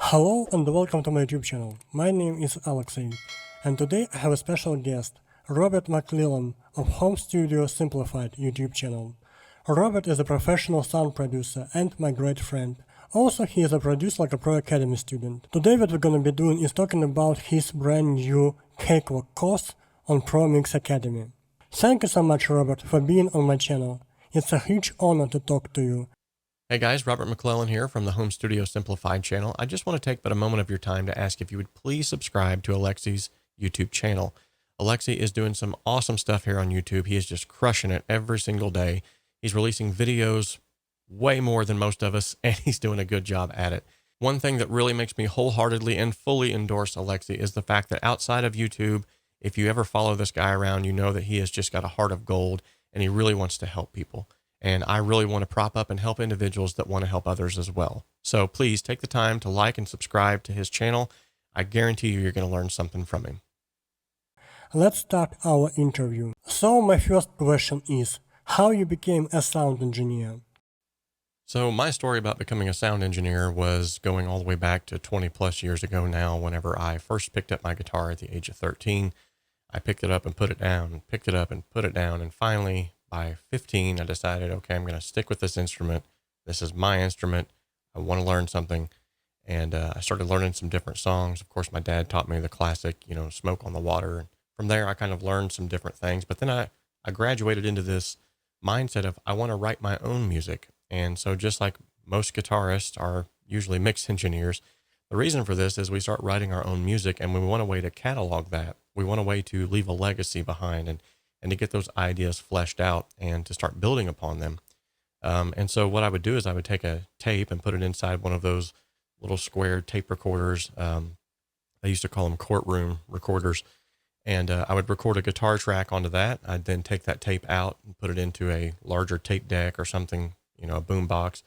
Hello and welcome to my YouTube channel. My name is Alexei, and today I have a special guest, Robert Mcclellan of Home Studio Simplified YouTube channel. Robert is a professional sound producer and my great friend. Also, he is a Produce Like a Pro Academy student. Today what we're gonna be doing is talking about his brand new Cakewalk course on Pro Mix Academy. Thank you so much, Robert, for being on my channel. It's a huge honor to talk to you. Hey guys, Robert Mcclellan here from the Home Studio Simplified channel. I just want to take but a moment of your time to ask if you would please subscribe to Alexei's YouTube channel. Alexei is doing some awesome stuff here on YouTube. He is just crushing it every single day. He's releasing videos way more than most of us, and he's doing a good job at it. One thing that really makes me wholeheartedly and fully endorse Alexei is the fact that outside of YouTube, if you ever follow this guy around, you know that he has just got a heart of gold and he really wants to help people. And I really want to prop up and help individuals that want to help others as well. So please take the time to like and subscribe to his channel. I guarantee you're going to learn something from him. Let's start our interview. So my first question is, how you became a sound engineer? So my story about becoming a sound engineer was going all the way back to 20 plus years ago now. Whenever I first picked up my guitar at the age of 13, I picked it up and put it down, picked it up and put it down. And finally, by 15, I decided, okay, I'm going to stick with this instrument. This is my instrument. I want to learn something. And I started learning some different songs. Of course, my dad taught me the classic, Smoke on the Water. And from there, I kind of learned some different things. But then I graduated into this mindset of I want to write my own music. And so just like most guitarists are usually mix engineers, the reason for this is we start writing our own music and we want a way to catalog that. We want a way to leave a legacy behind and to get those ideas fleshed out and to start building upon them. And so what I would do is I would take a tape and put it inside one of those little square tape recorders. I used to call them courtroom recorders. And I would record a guitar track onto that. I'd then take that tape out and put it into a larger tape deck or something, a boom box,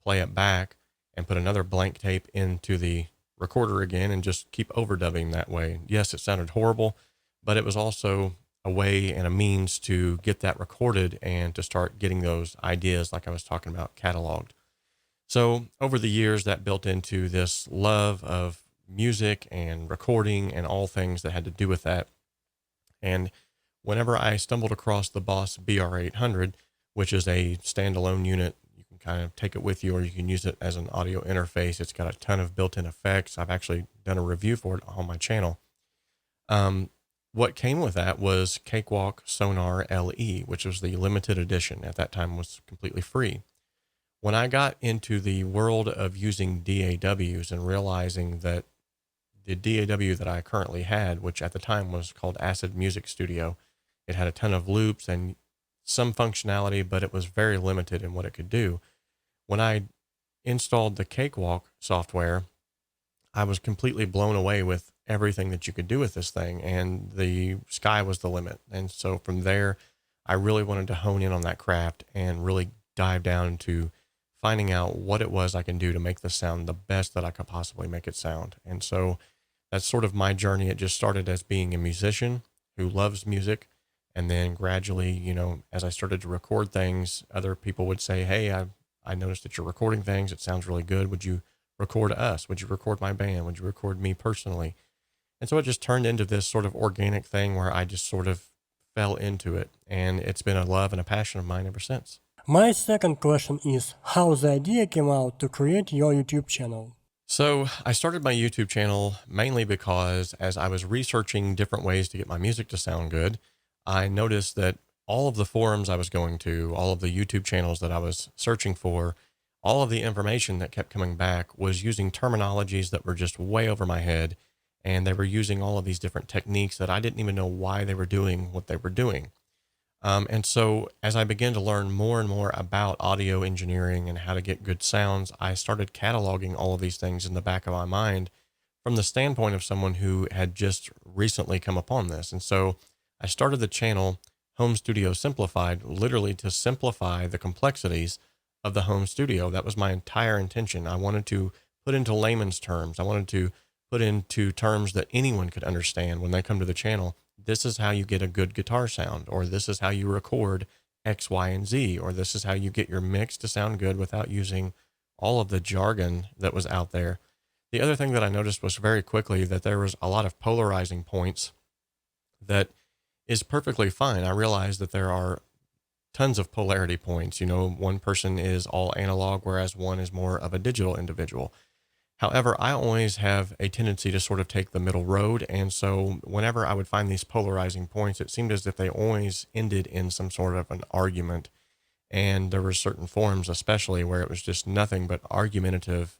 play it back and put another blank tape into the recorder again and just keep overdubbing that way. Yes, it sounded horrible, but it was also a way and a means to get that recorded and to start getting those ideas, like I was talking about, cataloged. So over the years, that built into this love of music and recording and all things that had to do with that. And whenever I stumbled across the Boss BR800, which is a standalone unit, you can kind of take it with you or you can use it as an audio interface. It's got a ton of built-in effects. I've actually done a review for it on my channel. What came with that was Cakewalk Sonar LE, which was the limited edition. At that time was completely free. When I got into the world of using DAWs and realizing that the DAW that I currently had, which at the time was called Acid Music Studio, it had a ton of loops and some functionality, but it was very limited in what it could do. When I installed the Cakewalk software, I was completely blown away with everything that you could do with this thing, and the sky was the limit. And so from there, I really wanted to hone in on that craft and really dive down into finding out what it was I can do to make this sound the best that I could possibly make it sound. And so that's sort of my journey. It just started as being a musician who loves music. And then gradually, as I started to record things, other people would say, hey, I noticed that you're recording things. It sounds really good. Would you record us? Would you record my band? Would you record me personally? And so it just turned into this sort of organic thing where I just sort of fell into it. And it's been a love and a passion of mine ever since. My second question is, how the idea came out to create your YouTube channel? So I started my YouTube channel mainly because as I was researching different ways to get my music to sound good, I noticed that all of the forums I was going to, all of the YouTube channels that I was searching for, all of the information that kept coming back was using terminologies that were just way over my head. And they were using all of these different techniques that I didn't even know why they were doing what they were doing. And so as I began to learn more and more about audio engineering and how to get good sounds, I started cataloging all of these things in the back of my mind from the standpoint of someone who had just recently come upon this. And so I started the channel Home Studio Simplified, literally to simplify the complexities of the home studio. That was my entire intention. I wanted to put into layman's terms. I wanted to put into terms that anyone could understand when they come to the channel. This is how you get a good guitar sound, or this is how you record X, Y, and Z, or this is how you get your mix to sound good without using all of the jargon that was out there. The other thing that I noticed was very quickly that there was a lot of polarizing points that is perfectly fine. I realized that there are tons of polarity points. You know, one person is all analog, whereas one is more of a digital individual. However, I always have a tendency to sort of take the middle road. And so whenever I would find these polarizing points, it seemed as if they always ended in some sort of an argument. And there were certain forums, especially where it was just nothing but argumentative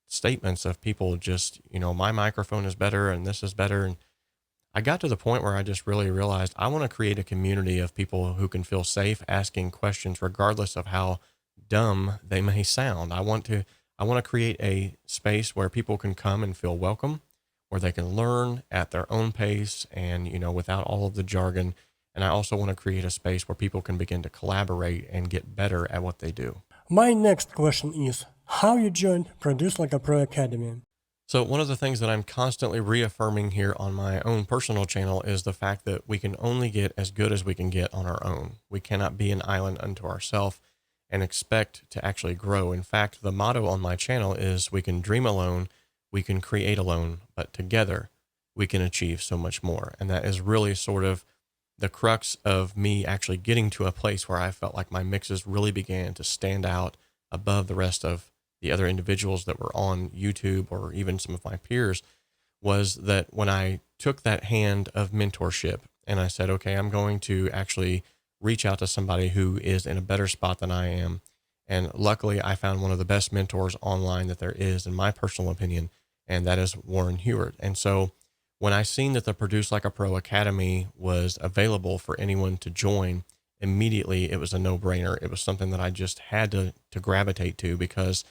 statements of people just, you know, my microphone is better and this is better. And I got to the point where I just really realized I want to create a community of people who can feel safe asking questions, regardless of how dumb they may sound. I want to create a space where people can come and feel welcome, where they can learn at their own pace and, you know, without all of the jargon. And I also want to create a space where people can begin to collaborate and get better at what they do. My next question is, how you joined Produce Like a Pro Academy? So one of the things that I'm constantly reaffirming here on my own personal channel is the fact that we can only get as good as we can get on our own. We cannot be an island unto ourselves and expect to actually grow. In fact, the motto on my channel is we can dream alone, we can create alone, but together we can achieve so much more. And that is really sort of the crux of me actually getting to a place where I felt like my mixes really began to stand out above the rest of the other individuals that were on YouTube or even some of my peers, was that when I took that hand of mentorship and I said, okay, I'm going to actually reach out to somebody who is in a better spot than I am. And luckily I found one of the best mentors online that there is, in my personal opinion, and that is Warren Hewitt. And so when I seen that the Produce Like a Pro Academy was available for anyone to join, immediately it was a no-brainer. It was something that I just had to gravitate to, because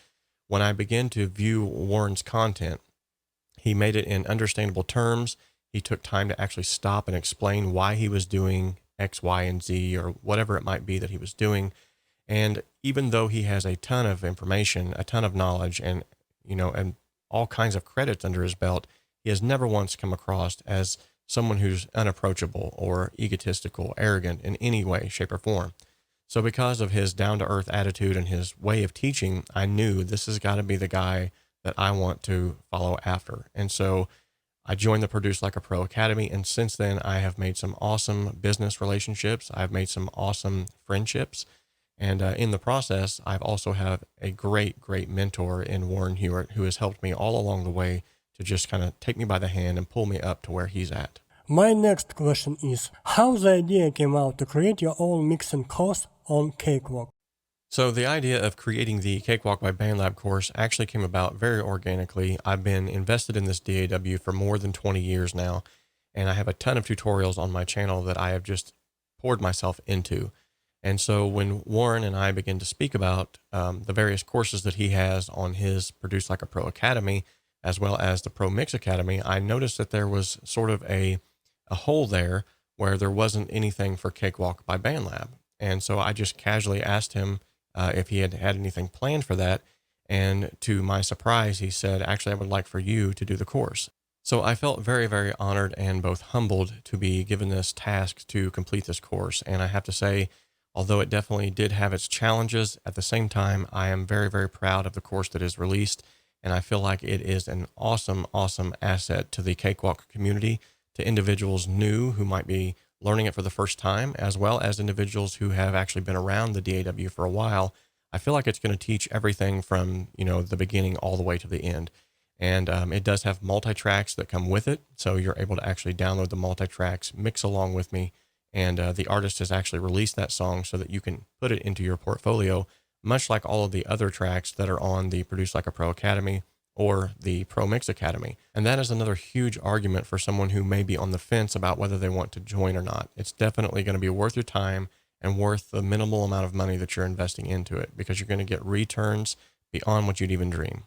when I began to view Warren's content, he made it in understandable terms. He took time to actually stop and explain why he was doing X, Y, and Z, or whatever it might be that he was doing. And even though he has a ton of information, a ton of knowledge, and, you know, and all kinds of credits under his belt, he has never once come across as someone who's unapproachable or egotistical, arrogant in any way, shape, or form. So because of his down-to-earth attitude and his way of teaching, I knew this has got to be the guy that I want to follow after. And so I joined the Produce Like a Pro Academy, and since then I have made some awesome business relationships. I've made some awesome friendships. And in the process, I've also have a great mentor in Warren Hewitt, who has helped me all along the way to just kind of take me by the hand and pull me up to where he's at. My next question is, how the idea came out to create your own mixing course on Cakewalk? So the idea of creating the Cakewalk by BandLab course actually came about very organically. I've been invested in this DAW for more than 20 years now, and I have a ton of tutorials on my channel that I have just poured myself into. And so when Warren and I began to speak about the various courses that he has on his Produce Like a Pro Academy, as well as the Pro Mix Academy, I noticed that there was sort of a hole there where there wasn't anything for Cakewalk by BandLab. And so I just casually asked him if he had anything planned for that. And to my surprise, he said, actually, I would like for you to do the course. So I felt very honored and both humbled to be given this task to complete this course. And I have to say, although it definitely did have its challenges, at the same time, I am very proud of the course that is released. And I feel like it is an awesome asset to the Cakewalk community, to individuals new who might be learning it for the first time, as well as individuals who have actually been around the DAW for a while. I feel like it's going to teach everything from, you know, the beginning all the way to the end. And it does have multi-tracks that come with it. So you're able to actually download the multi-tracks, mix along with me. And the artist has actually released that song so that you can put it into your portfolio, much like all of the other tracks that are on the Produce Like a Pro Academy or the Pro Mix Academy. And that is another huge argument for someone who may be on the fence about whether they want to join or not. It's definitely going to be worth your time and worth the minimal amount of money that you're investing into it, because you're going to get returns beyond what you'd even dream.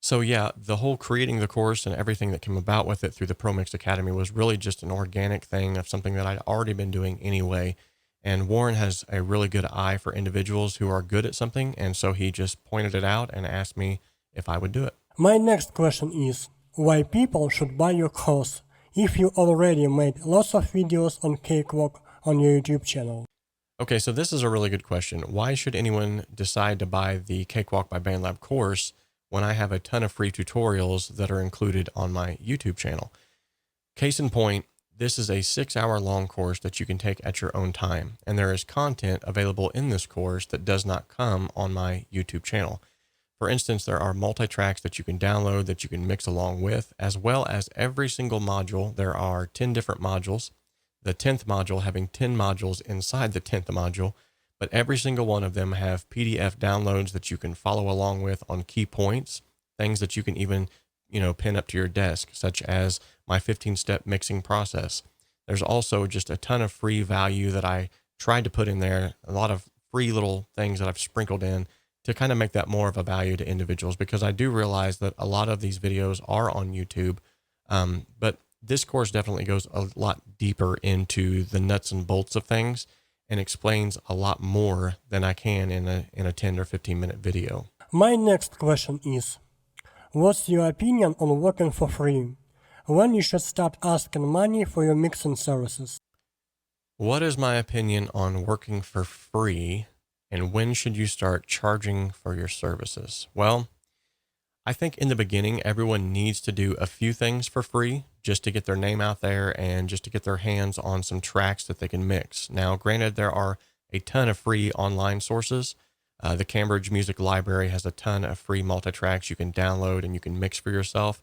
So yeah, the whole creating the course and everything that came about with it through the Pro Mix Academy was really just an organic thing of something that I'd already been doing anyway. And Warren has a really good eye for individuals who are good at something. And so he just pointed it out and asked me if I would do it. My next question is, why people should buy your course if you already made lots of videos on Cakewalk on your YouTube channel? Okay, so this is a really good question. Why should anyone decide to buy the Cakewalk by BandLab course when I have a ton of free tutorials that are included on my YouTube channel. Case in point, this is a 6-hour long course that you can take at your own time, and there is content available in this course that does not come on my YouTube channel. For instance, there are multi-tracks that you can download that you can mix along with, as well as every single module. There are 10 different modules, the 10th module having 10 modules inside the 10th module, but every single one of them have PDF downloads that you can follow along with on key points, things that you can even, pin up to your desk, such as my 15-step mixing process. There's also just a ton of free value that I tried to put in there, a lot of free little things that I've sprinkled in to kind of make that more of a value to individuals, because I do realize that a lot of these videos are on YouTube, but this course definitely goes a lot deeper into the nuts and bolts of things and explains a lot more than I can in a 10 or 15 minute video. My next question is, what's your opinion on working for free? When you should start asking money for your mixing services? What is my opinion on working for free, and when should you start charging for your services? Well, I think in the beginning, everyone needs to do a few things for free just to get their name out there and just to get their hands on some tracks that they can mix. Now, granted, there are a ton of free online sources. The Cambridge Music Library has a ton of free multi-tracks you can download and you can mix for yourself.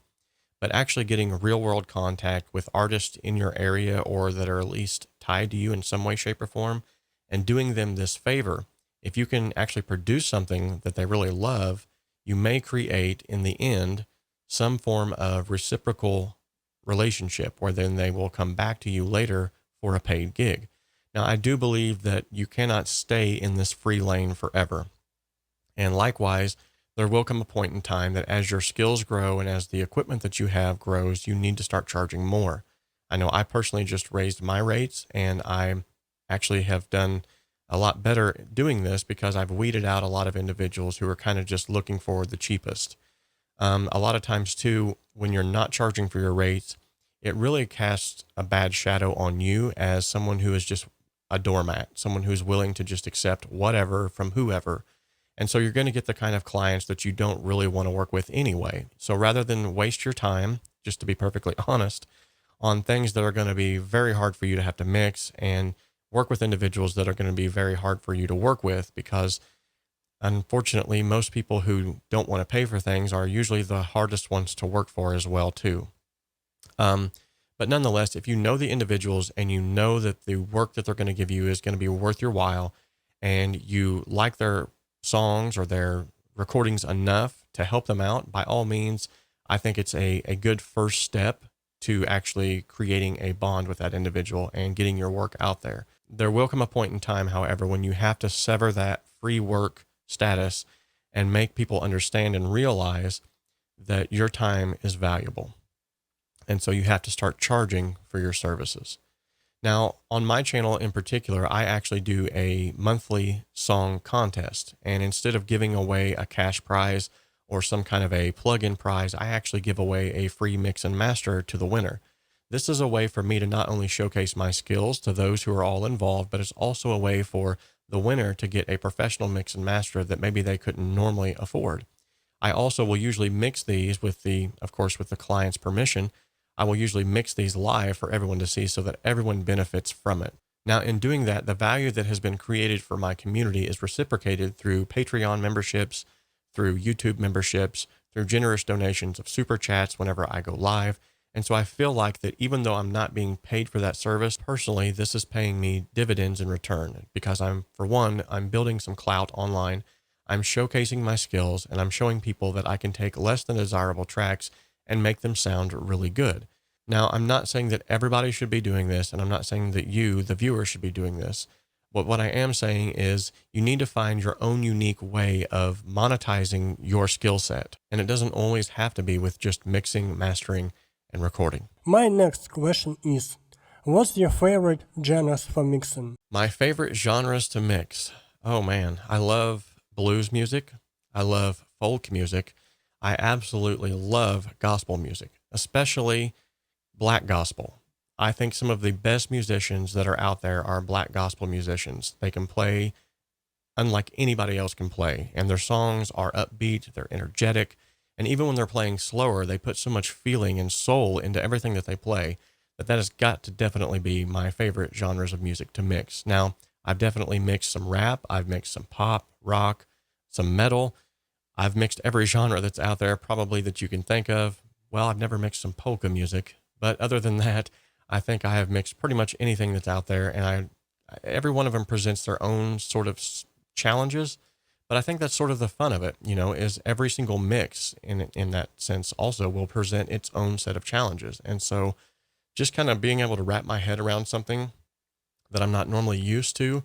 But actually getting real-world contact with artists in your area or that are at least tied to you in some way, shape, or form, and doing them this favor, if you can actually produce something that they really love, you may create, in the end, some form of reciprocal relationship where then they will come back to you later for a paid gig. Now, I do believe that you cannot stay in this free lane forever. And likewise, there will come a point in time that as your skills grow and as the equipment that you have grows, you need to start charging more. I know I personally just raised my rates, and I actually have done a lot better doing this because I've weeded out a lot of individuals who are kind of just looking for the cheapest. A lot of times too, when you're not charging for your rates, it really casts a bad shadow on you as someone who is just a doormat, someone who's willing to just accept whatever from whoever. And so you're going to get the kind of clients that you don't really want to work with anyway. So rather than waste your time, just to be perfectly honest, on things that are going to be very hard for you to have to mix, and work with individuals that are going to be very hard for you to work with, because unfortunately, most people who don't want to pay for things are usually the hardest ones to work for as well too. But nonetheless, if you know the individuals and you know that the work that they're going to give you is going to be worth your while, and you like their songs or their recordings enough to help them out, by all means, I think it's a good first step to actually creating a bond with that individual and getting your work out there. There will come a point in time, however, when you have to sever that free work status and make people understand and realize that your time is valuable. And so you have to start charging for your services. Now, on my channel in particular, I actually do a monthly song contest. And instead of giving away a cash prize or some kind of a plug-in prize, I actually give away a free mix and master to the winner. This is a way for me to not only showcase my skills to those who are all involved, but it's also a way for the winner to get a professional mix and master that maybe they couldn't normally afford. I also will usually mix these with of course, with the client's permission. I will usually mix these live for everyone to see so that everyone benefits from it. Now, in doing that, the value that has been created for my community is reciprocated through Patreon memberships, through YouTube memberships, through generous donations of super chats whenever I go live. And so I feel like that even though I'm not being paid for that service, personally, this is paying me dividends in return, because I'm building some clout online. I'm showcasing my skills, and I'm showing people that I can take less than desirable tracks and make them sound really good. Now, I'm not saying that everybody should be doing this, and I'm not saying that you, the viewer, should be doing this. But what I am saying is you need to find your own unique way of monetizing your skill set. And it doesn't always have to be with just mixing, mastering, and recording. My next question is, what's your favorite genres for mixing? My favorite genres to mix? Oh man, I love blues music. I love folk music. I absolutely love gospel music, especially black gospel. I think some of the best musicians that are out there are black gospel musicians. They can play unlike anybody else can play, and their songs are upbeat, they're energetic, And even when they're playing slower, they put so much feeling and soul into everything that they play that has got to definitely be my favorite genres of music to mix. Now, I've definitely mixed some rap, I've mixed some pop, rock, some metal. I've mixed every genre that's out there, probably that you can think of. Well, I've never mixed some polka music, but other than that, I think I have mixed pretty much anything that's out there, and every one of them presents their own sort of challenges. But I think that's sort of the fun of it, is every single mix in that sense also will present its own set of challenges. And so just kind of being able to wrap my head around something that I'm not normally used to.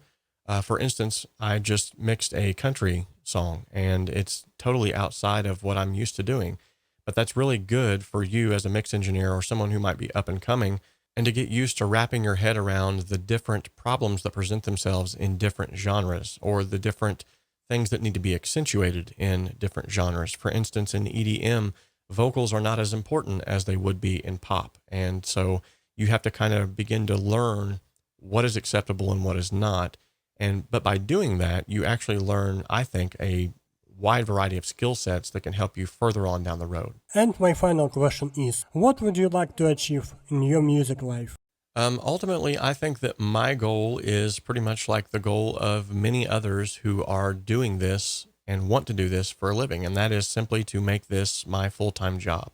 For instance, I just mixed a country song and it's totally outside of what I'm used to doing. But that's really good for you as a mix engineer or someone who might be up and coming, and to get used to wrapping your head around the different problems that present themselves in different genres, or the different things that need to be accentuated in different genres. For instance, in EDM, vocals are not as important as they would be in pop. And so you have to kind of begin to learn what is acceptable and what is not. But by doing that, you actually learn, I think, a wide variety of skill sets that can help you further on down the road. And my final question is, what would you like to achieve in your music life? Ultimately, I think that my goal is pretty much like the goal of many others who are doing this and want to do this for a living, and that is simply to make this my full-time job.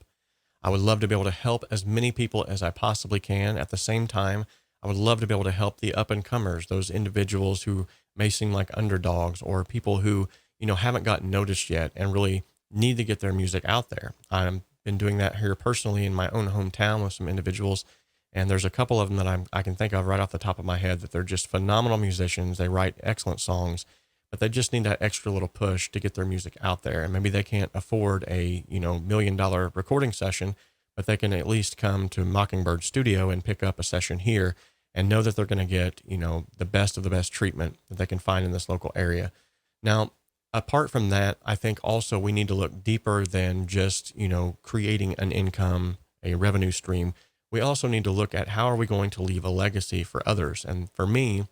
I would love to be able to help as many people as I possibly can. At the same time, I would love to be able to help the up-and-comers, those individuals who may seem like underdogs, or people who haven't gotten noticed yet and really need to get their music out there. I've been doing that here personally in my own hometown with some individuals, and there's a couple of them that I can think of right off the top of my head that they're just phenomenal musicians. They write excellent songs, but they just need that extra little push to get their music out there. And maybe they can't afford a $1 million recording session, but they can at least come to Mockingbird Studio and pick up a session here and know that they're going to get the best of the best treatment that they can find in this local area. Now, apart from that, I think also we need to look deeper than just, creating an income, a revenue stream. We also need to look at how are we going to leave a legacy for others. And for me,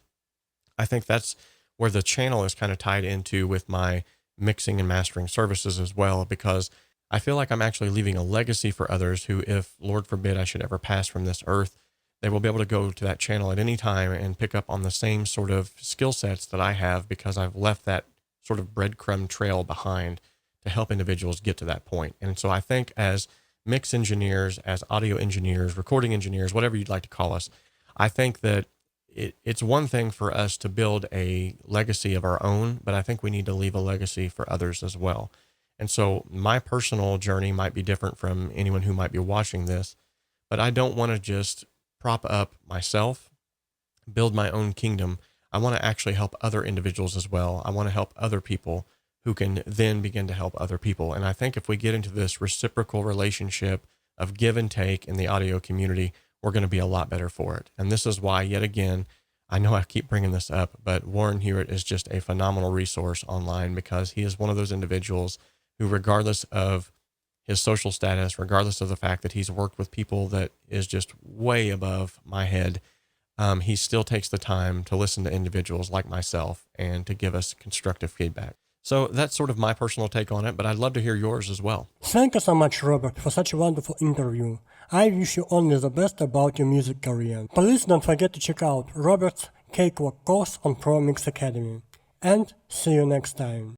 I think that's where the channel is kind of tied into with my mixing and mastering services as well, because I feel like I'm actually leaving a legacy for others who, if Lord forbid I should ever pass from this earth, they will be able to go to that channel at any time and pick up on the same sort of skill sets that I have, because I've left that sort of breadcrumb trail behind to help individuals get to that point. And so I think as mix engineers, as audio engineers, recording engineers, whatever you'd like to call us, I think that it's one thing for us to build a legacy of our own, but I think we need to leave a legacy for others as well. And so my personal journey might be different from anyone who might be watching this, but I don't want to just prop up myself, build my own kingdom. I want to actually help other individuals as well. I want to help other people who can then begin to help other people. And I think if we get into this reciprocal relationship of give and take in the audio community, we're going to be a lot better for it. And this is why, yet again, I know I keep bringing this up, but Warren Hewitt is just a phenomenal resource online, because he is one of those individuals who, regardless of his social status, regardless of the fact that he's worked with people that is just way above my head, he still takes the time to listen to individuals like myself and to give us constructive feedback. So that's sort of my personal take on it, but I'd love to hear yours as well. Thank you so much, Robert, for such a wonderful interview. I wish you only the best about your music career. Please don't forget to check out Robert's Cakewalk course on Pro Mix Academy. And see you next time.